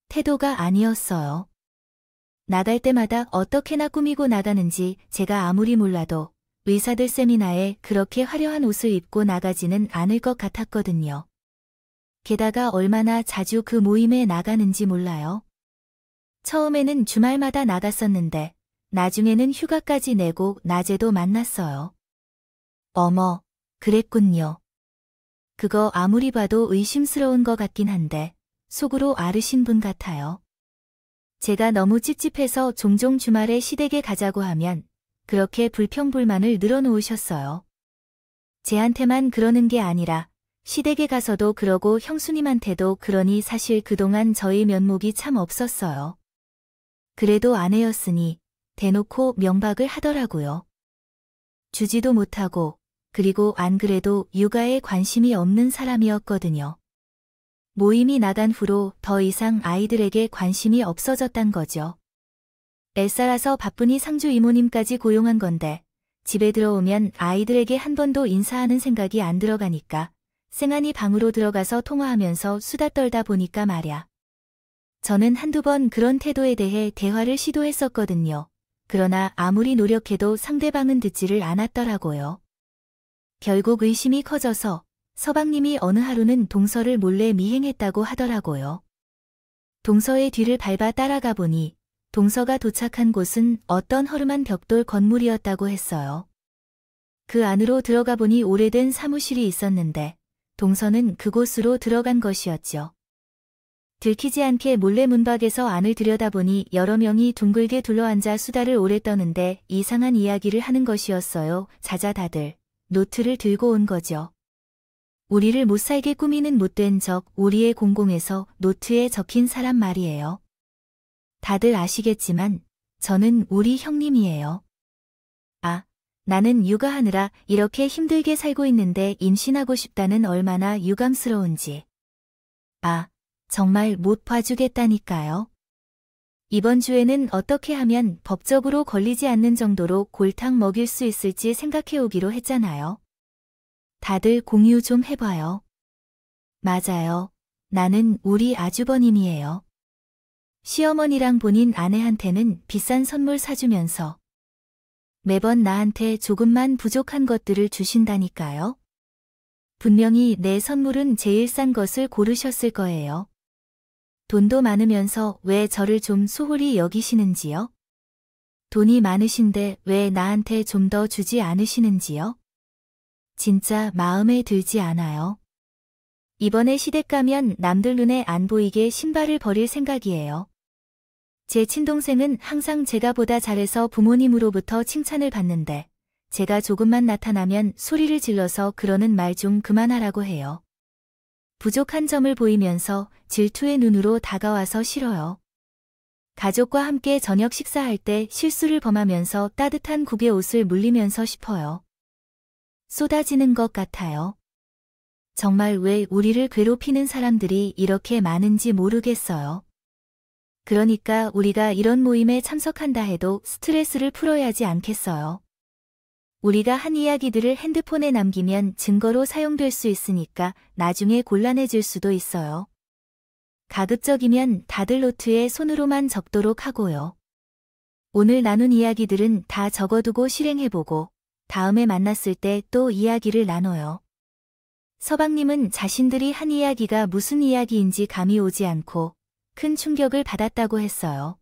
S1: 태도가 아니었어요. 나갈 때마다 어떻게나 꾸미고 나가는지 제가 아무리 몰라도 의사들 세미나에 그렇게 화려한 옷을 입고 나가지는 않을 것 같았거든요. 게다가 얼마나 자주 그 모임에 나가는지 몰라요. 처음에는 주말마다 나갔었는데 나중에는 휴가까지 내고 낮에도 만났어요. 어머, 그랬군요. 그거 아무리 봐도 의심스러운 것 같긴 한데 속으로 앓으신 분 같아요. 제가 너무 찝찝해서 종종 주말에 시댁에 가자고 하면 그렇게 불평불만을 늘어놓으셨어요. 제한테만 그러는 게 아니라 시댁에 가서도 그러고 형수님한테도 그러니 사실 그동안 저희 면목이 참 없었어요. 그래도 아내였으니 대놓고 명박을 하더라고요. 주지도 못하고 그리고 안 그래도 육아에 관심이 없는 사람이었거든요. 모임이 나간 후로 더 이상 아이들에게 관심이 없어졌단 거죠. 애써라서 바쁘니 상주 이모님까지 고용한 건데 집에 들어오면 아이들에게 한 번도 인사하는 생각이 안 들어가니까 쌩안이 방으로 들어가서 통화하면서 수다 떨다 보니까 말야. 저는 한두 번 그런 태도에 대해 대화를 시도했었거든요. 그러나 아무리 노력해도 상대방은 듣지를 않았더라고요. 결국 의심이 커져서 서방님이 어느 하루는 동서를 몰래 미행했다고 하더라고요. 동서의 뒤를 밟아 따라가 보니 동서가 도착한 곳은 어떤 허름한 벽돌 건물이었다고 했어요. 그 안으로 들어가 보니 오래된 사무실이 있었는데 동서는 그곳으로 들어간 것이었죠. 들키지 않게 몰래 문밖에서 안을 들여다보니 여러 명이 둥글게 둘러앉아 수다를 오래 떠는데 이상한 이야기를 하는 것이었어요. 자자 다들 노트를 들고 온 거죠. 우리를 못살게 꾸미는 못된 적 우리의 공공에서 노트에 적힌 사람 말이에요. 다들 아시겠지만 저는 우리 형님이에요. 아, 나는 육아하느라 이렇게 힘들게 살고 있는데 임신하고 싶다는 얼마나 유감스러운지. 아, 정말 못 봐주겠다니까요. 이번 주에는 어떻게 하면 법적으로 걸리지 않는 정도로 골탕 먹일 수 있을지 생각해 오기로 했잖아요. 다들 공유 좀 해봐요. 맞아요. 나는 우리 아주버님이에요. 시어머니랑 본인 아내한테는 비싼 선물 사주면서 매번 나한테 조금만 부족한 것들을 주신다니까요. 분명히 내 선물은 제일 싼 것을 고르셨을 거예요. 돈도 많으면서 왜 저를 좀 소홀히 여기시는지요? 돈이 많으신데 왜 나한테 좀 더 주지 않으시는지요? 진짜 마음에 들지 않아요. 이번에 시댁 가면 남들 눈에 안 보이게 신발을 버릴 생각이에요. 제 친동생은 항상 제가 보다 잘해서 부모님으로부터 칭찬을 받는데 제가 조금만 나타나면 소리를 질러서 그러는 말 좀 그만하라고 해요. 부족한 점을 보이면서 질투의 눈으로 다가와서 싫어요. 가족과 함께 저녁 식사할 때 실수를 범하면서 따뜻한 국의 옷을 물리면서 싶어요. 쏟아지는 것 같아요. 정말 왜 우리를 괴롭히는 사람들이 이렇게 많은지 모르겠어요. 그러니까 우리가 이런 모임에 참석한다 해도 스트레스를 풀어야 하지 않겠어요. 우리가 한 이야기들을 핸드폰에 남기면 증거로 사용될 수 있으니까 나중에 곤란해질 수도 있어요. 가급적이면 다들 노트에 손으로만 적도록 하고요. 오늘 나눈 이야기들은 다 적어두고 실행해보고 다음에 만났을 때 또 이야기를 나눠요. 서방님은 자신들이 한 이야기가 무슨 이야기인지 감이 오지 않고 큰 충격을 받았다고 했어요.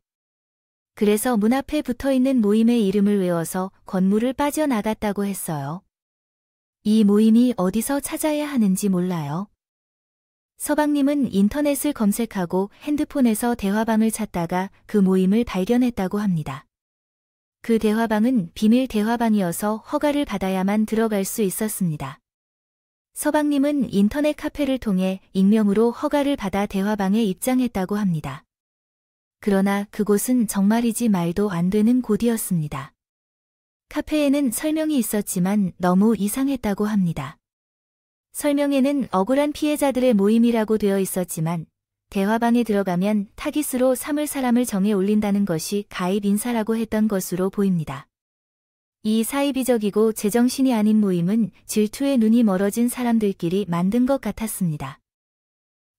S1: 그래서 문 앞에 붙어있는 모임의 이름을 외워서 건물을 빠져나갔다고 했어요. 이 모임이 어디서 찾아야 하는지 몰라요. 서방님은 인터넷을 검색하고 핸드폰에서 대화방을 찾다가 그 모임을 발견했다고 합니다. 그 대화방은 비밀 대화방이어서 허가를 받아야만 들어갈 수 있었습니다. 서방님은 인터넷 카페를 통해 익명으로 허가를 받아 대화방에 입장했다고 합니다. 그러나 그곳은 정말이지 말도 안 되는 곳이었습니다. 카페에는 설명이 있었지만 너무 이상했다고 합니다. 설명에는 억울한 피해자들의 모임이라고 되어 있었지만 대화방에 들어가면 타깃으로 삼을 사람을 정해 올린다는 것이 가입 인사라고 했던 것으로 보입니다. 이 사이비적이고 제정신이 아닌 모임은 질투에 눈이 멀어진 사람들끼리 만든 것 같았습니다.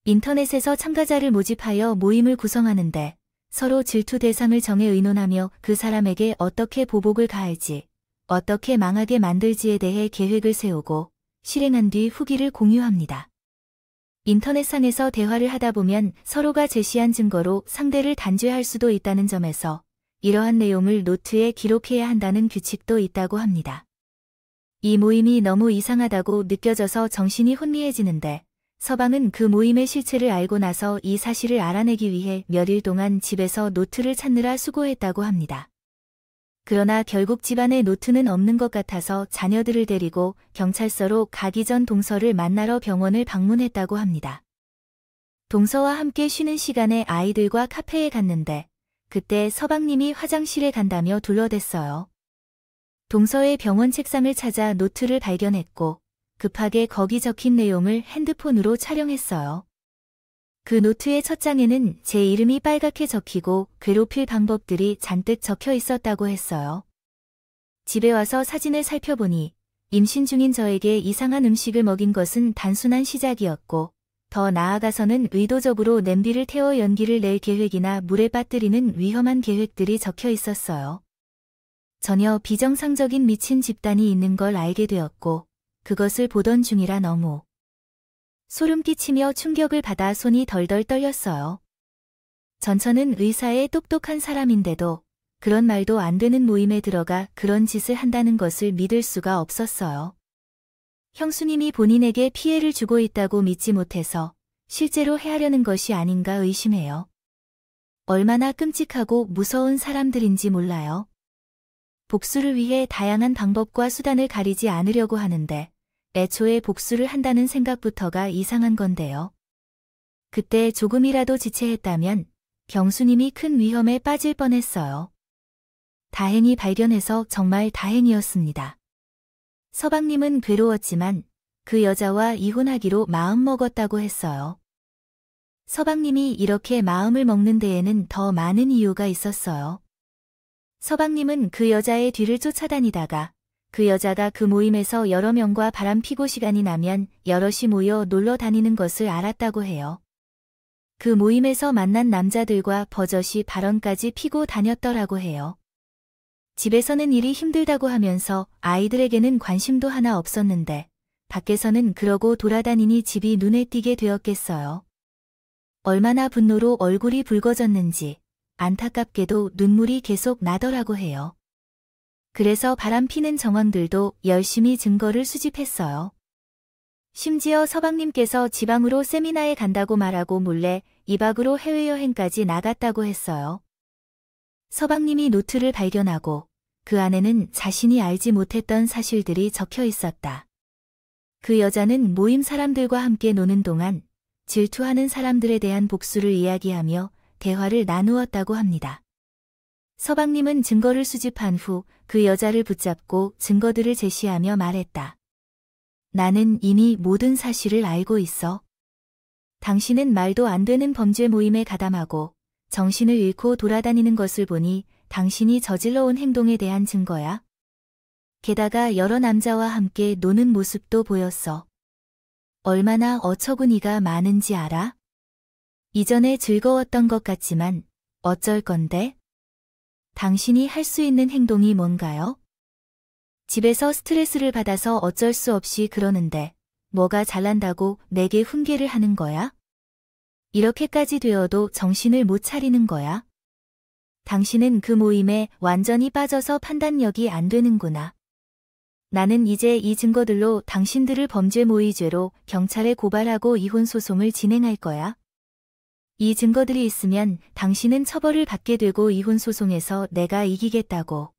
S1: 인터넷에서 참가자를 모집하여 모임을 구성하는데 서로 질투 대상을 정해 의논하며 그 사람에게 어떻게 보복을 가할지, 어떻게 망하게 만들지에 대해 계획을 세우고 실행한 뒤 후기를 공유합니다. 인터넷상에서 대화를 하다 보면 서로가 제시한 증거로 상대를 단죄할 수도 있다는 점에서 이러한 내용을 노트에 기록해야 한다는 규칙도 있다고 합니다. 이 모임이 너무 이상하다고 느껴져서 정신이 혼미해지는데 서방은 그 모임의 실체를 알고 나서 이 사실을 알아내기 위해 몇 일 동안 집에서 노트를 찾느라 수고했다고 합니다. 그러나 결국 집안에 노트는 없는 것 같아서 자녀들을 데리고 경찰서로 가기 전 동서를 만나러 병원을 방문했다고 합니다. 동서와 함께 쉬는 시간에 아이들과 카페에 갔는데 그때 서방님이 화장실에 간다며 둘러댔어요. 동서의 병원 책상을 찾아 노트를 발견했고 급하게 거기 적힌 내용을 핸드폰으로 촬영했어요. 그 노트의 첫 장에는 제 이름이 빨갛게 적히고 괴롭힐 방법들이 잔뜩 적혀 있었다고 했어요. 집에 와서 사진을 살펴보니 임신 중인 저에게 이상한 음식을 먹인 것은 단순한 시작이었고 더 나아가서는 의도적으로 냄비를 태워 연기를 낼 계획이나 물에 빠뜨리는 위험한 계획들이 적혀 있었어요. 전혀 비정상적인 미친 집단이 있는 걸 알게 되었고 그것을 보던 중이라 너무 소름 끼치며 충격을 받아 손이 덜덜 떨렸어요. 전처는 의사의 똑똑한 사람인데도 그런 말도 안 되는 모임에 들어가 그런 짓을 한다는 것을 믿을 수가 없었어요. 형수님이 본인에게 피해를 주고 있다고 믿지 못해서 실제로 해하려는 것이 아닌가 의심해요. 얼마나 끔찍하고 무서운 사람들인지 몰라요. 복수를 위해 다양한 방법과 수단을 가리지 않으려고 하는데 애초에 복수를 한다는 생각부터가 이상한 건데요. 그때 조금이라도 지체했다면 경수님이 큰 위험에 빠질 뻔했어요. 다행히 발견해서 정말 다행이었습니다. 서방님은 괴로웠지만 그 여자와 이혼하기로 마음먹었다고 했어요. 서방님이 이렇게 마음을 먹는 데에는 더 많은 이유가 있었어요. 서방님은 그 여자의 뒤를 쫓아다니다가 그 여자가 그 모임에서 여러 명과 바람피고 시간이 나면 여럿이 모여 놀러 다니는 것을 알았다고 해요. 그 모임에서 만난 남자들과 버젓이 발언까지 피고 다녔더라고 해요. 집에서는 일이 힘들다고 하면서 아이들에게는 관심도 하나 없었는데 밖에서는 그러고 돌아다니니 집이 눈에 띄게 되었겠어요. 얼마나 분노로 얼굴이 붉어졌는지 안타깝게도 눈물이 계속 나더라고 해요. 그래서 바람피는 정황들도 열심히 증거를 수집했어요. 심지어 서방님께서 지방으로 세미나에 간다고 말하고 몰래 2박으로 해외여행까지 나갔다고 했어요. 서방님이 노트를 발견하고 그 안에는 자신이 알지 못했던 사실들이 적혀 있었다. 그 여자는 모임 사람들과 함께 노는 동안 질투하는 사람들에 대한 복수를 이야기하며 대화를 나누었다고 합니다. 서방님은 증거를 수집한 후 그 여자를 붙잡고 증거들을 제시하며 말했다. 나는 이미 모든 사실을 알고 있어. 당신은 말도 안 되는 범죄 모임에 가담하고 정신을 잃고 돌아다니는 것을 보니 당신이 저질러 온 행동에 대한 증거야. 게다가 여러 남자와 함께 노는 모습도 보였어. 얼마나 어처구니가 많은지 알아? 이전에 즐거웠던 것 같지만 어쩔 건데? 당신이 할 수 있는 행동이 뭔가요? 집에서 스트레스를 받아서 어쩔 수 없이 그러는데 뭐가 잘난다고 내게 훈계를 하는 거야? 이렇게까지 되어도 정신을 못 차리는 거야? 당신은 그 모임에 완전히 빠져서 판단력이 안 되는구나. 나는 이제 이 증거들로 당신들을 범죄 모의죄로 경찰에 고발하고 이혼 소송을 진행할 거야. 이 증거들이 있으면 당신은 처벌을 받게 되고 이혼 소송에서 내가 이기겠다고.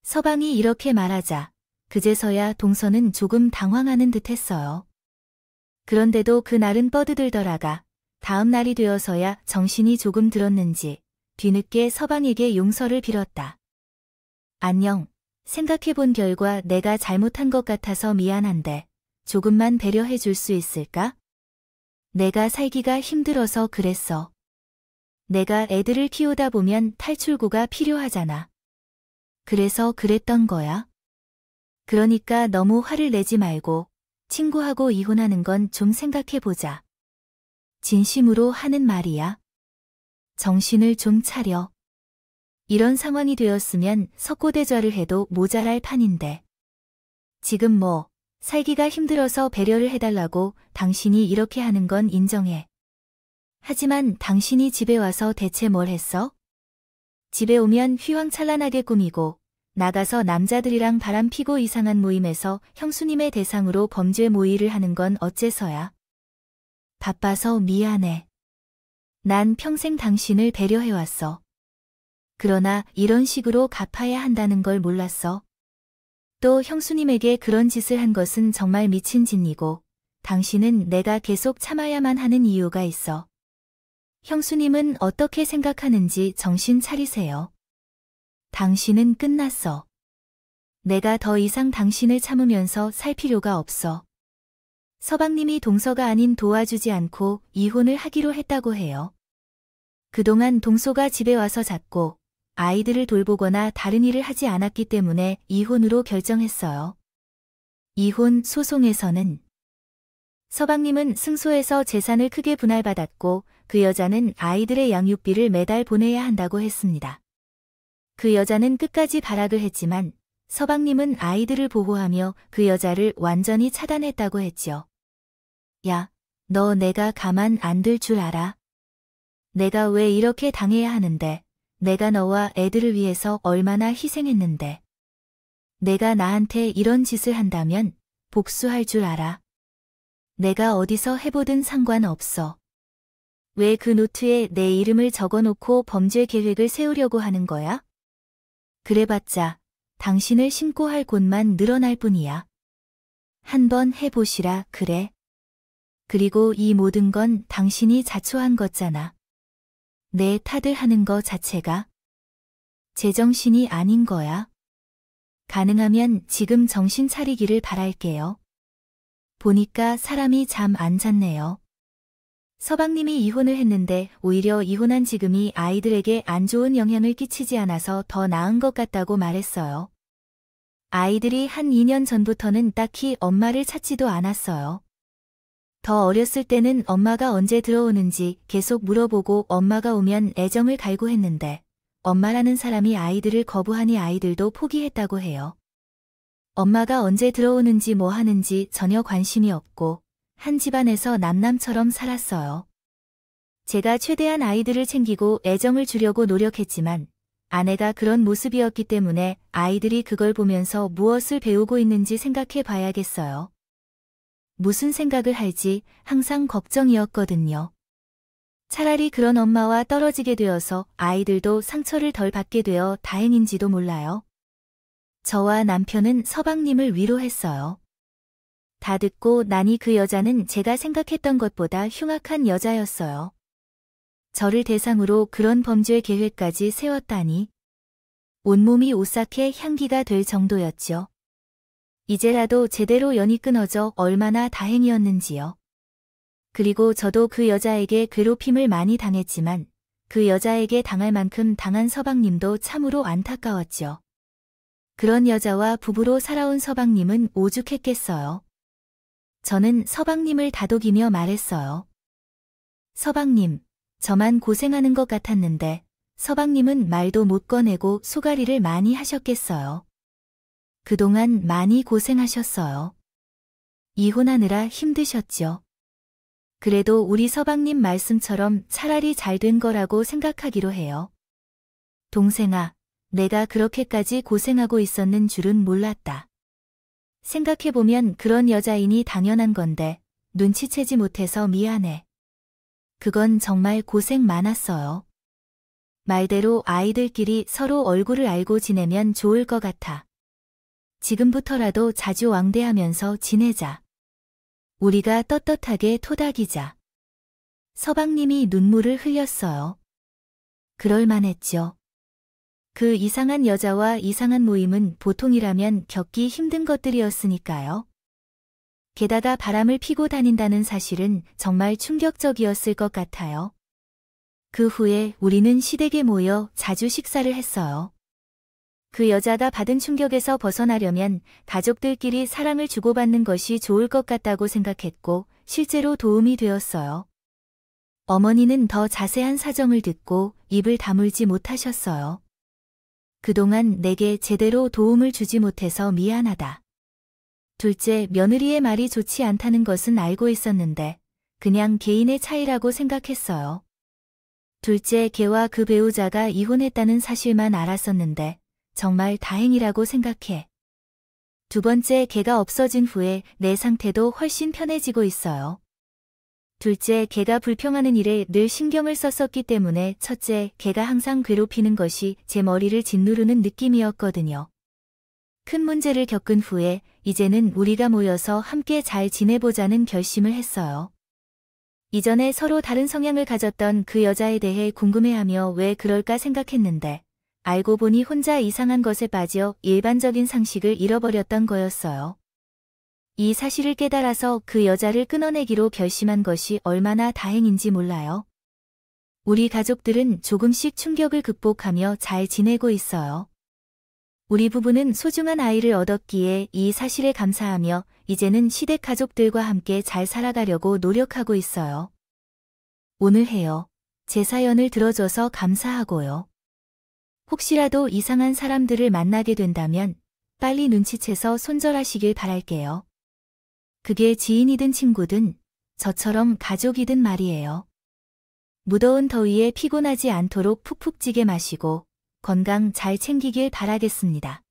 S1: 서방이 이렇게 말하자 그제서야 동서는 조금 당황하는 듯 했어요. 그런데도 그날은 뻐드들더라가 다음 날이 되어서야 정신이 조금 들었는지 뒤늦게 서방에게 용서를 빌었다. 안녕. 생각해본 결과 내가 잘못한 것 같아서 미안한데 조금만 배려해 줄 수 있을까? 내가 살기가 힘들어서 그랬어. 내가 애들을 키우다 보면 탈출구가 필요하잖아. 그래서 그랬던 거야. 그러니까 너무 화를 내지 말고 친구하고 이혼하는 건 좀 생각해보자. 진심으로 하는 말이야. 정신을 좀 차려. 이런 상황이 되었으면 석고대죄를 해도 모자랄 판인데. 지금 뭐 살기가 힘들어서 배려를 해달라고 당신이 이렇게 하는 건 인정해. 하지만 당신이 집에 와서 대체 뭘 했어? 집에 오면 휘황찬란하게 꾸미고 나가서 남자들이랑 바람 피고 이상한 모임에서 형수님의 대상으로 범죄 모의를 하는 건 어째서야? 바빠서 미안해. 난 평생 당신을 배려해왔어. 그러나 이런 식으로 갚아야 한다는 걸 몰랐어. 또 형수님에게 그런 짓을 한 것은 정말 미친 짓이고 당신은 내가 계속 참아야만 하는 이유가 있어. 형수님은 어떻게 생각하는지 정신 차리세요. 당신은 끝났어. 내가 더 이상 당신을 참으면서 살 필요가 없어. 서방님이 동서가 아닌 도와주지 않고 이혼을 하기로 했다고 해요. 그동안 동서가 집에 와서 잤고 아이들을 돌보거나 다른 일을 하지 않았기 때문에 이혼으로 결정했어요. 이혼 소송에서는 서방님은 승소해서 재산을 크게 분할받았고 그 여자는 아이들의 양육비를 매달 보내야 한다고 했습니다. 그 여자는 끝까지 발악을 했지만 서방님은 아이들을 보호하며 그 여자를 완전히 차단했다고 했죠. 야, 너 내가 가만 안 둘 줄 알아? 내가 왜 이렇게 당해야 하는데? 내가 너와 애들을 위해서 얼마나 희생했는데. 내가 나한테 이런 짓을 한다면 복수할 줄 알아. 내가 어디서 해보든 상관없어. 왜 그 노트에 내 이름을 적어놓고 범죄 계획을 세우려고 하는 거야? 그래봤자 당신을 신고할 곳만 늘어날 뿐이야. 한번 해보시라 그래. 그리고 이 모든 건 당신이 자초한 거잖아. 내 탓을 하는 거 자체가 제정신이 아닌 거야. 가능하면 지금 정신 차리기를 바랄게요. 보니까 사람이 잠 안 잤네요. 서방님이 이혼을 했는데 오히려 이혼한 지금이 아이들에게 안 좋은 영향을 끼치지 않아서 더 나은 것 같다고 말했어요. 아이들이 한 2년 전부터는 딱히 엄마를 찾지도 않았어요. 더 어렸을 때는 엄마가 언제 들어오는지 계속 물어보고 엄마가 오면 애정을 갈구했는데 엄마라는 사람이 아이들을 거부하니 아이들도 포기했다고 해요. 엄마가 언제 들어오는지 뭐 하는지 전혀 관심이 없고 한 집안에서 남남처럼 살았어요. 제가 최대한 아이들을 챙기고 애정을 주려고 노력했지만 아내가 그런 모습이었기 때문에 아이들이 그걸 보면서 무엇을 배우고 있는지 생각해 봐야겠어요. 무슨 생각을 할지 항상 걱정이었거든요. 차라리 그런 엄마와 떨어지게 되어서 아이들도 상처를 덜 받게 되어 다행인지도 몰라요. 저와 남편은 서방님을 위로했어요. 다 듣고 나니 그 여자는 제가 생각했던 것보다 흉악한 여자였어요. 저를 대상으로 그런 범죄 계획까지 세웠다니. 온몸이 오싹해 향기가 될 정도였죠. 이제라도 제대로 연이 끊어져 얼마나 다행이었는지요. 그리고 저도 그 여자에게 괴롭힘을 많이 당했지만 그 여자에게 당할 만큼 당한 서방님도 참으로 안타까웠죠. 그런 여자와 부부로 살아온 서방님은 오죽했겠어요. 저는 서방님을 다독이며 말했어요. 서방님, 저만 고생하는 것 같았는데 서방님은 말도 못 꺼내고 소가리를 많이 하셨겠어요. 그동안 많이 고생하셨어요. 이혼하느라 힘드셨죠. 그래도 우리 서방님 말씀처럼 차라리 잘 된 거라고 생각하기로 해요. 동생아, 내가 그렇게까지 고생하고 있었는 줄은 몰랐다. 생각해보면 그런 여자이니 당연한 건데 눈치채지 못해서 미안해. 그건 정말 고생 많았어요. 말대로 아이들끼리 서로 얼굴을 알고 지내면 좋을 것 같아. 지금부터라도 자주 왕대하면서 지내자. 우리가 떳떳하게 토닥이자. 서방님이 눈물을 흘렸어요. 그럴만했죠. 그 이상한 여자와 이상한 모임은 보통이라면 겪기 힘든 것들이었으니까요. 게다가 바람을 피고 다닌다는 사실은 정말 충격적이었을 것 같아요. 그 후에 우리는 시댁에 모여 자주 식사를 했어요. 그 여자가 받은 충격에서 벗어나려면 가족들끼리 사랑을 주고받는 것이 좋을 것 같다고 생각했고 실제로 도움이 되었어요. 어머니는 더 자세한 사정을 듣고 입을 다물지 못하셨어요. 그동안 내게 제대로 도움을 주지 못해서 미안하다. 둘째, 며느리의 말이 좋지 않다는 것은 알고 있었는데 그냥 개인의 차이라고 생각했어요. 둘째, 걔와 그 배우자가 이혼했다는 사실만 알았었는데 정말 다행이라고 생각해. 두 번째, 걔가 없어진 후에 내 상태도 훨씬 편해지고 있어요. 둘째, 걔가 불평하는 일에 늘 신경을 썼었기 때문에 첫째, 걔가 항상 괴롭히는 것이 제 머리를 짓누르는 느낌이었거든요. 큰 문제를 겪은 후에 이제는 우리가 모여서 함께 잘 지내보자는 결심을 했어요. 이전에 서로 다른 성향을 가졌던 그 여자에 대해 궁금해하며 왜 그럴까 생각했는데 알고 보니 혼자 이상한 것에 빠져 일반적인 상식을 잃어버렸던 거였어요. 이 사실을 깨달아서 그 여자를 끊어내기로 결심한 것이 얼마나 다행인지 몰라요. 우리 가족들은 조금씩 충격을 극복하며 잘 지내고 있어요. 우리 부부는 소중한 아이를 얻었기에 이 사실에 감사하며 이제는 시댁 가족들과 함께 잘 살아가려고 노력하고 있어요. 오늘 해요. 제 사연을 들어줘서 감사하고요. 혹시라도 이상한 사람들을 만나게 된다면 빨리 눈치채서 손절하시길 바랄게요. 그게 지인이든 친구든 저처럼 가족이든 말이에요. 무더운 더위에 피곤하지 않도록 푹푹 찌게 마시고 건강 잘 챙기길 바라겠습니다.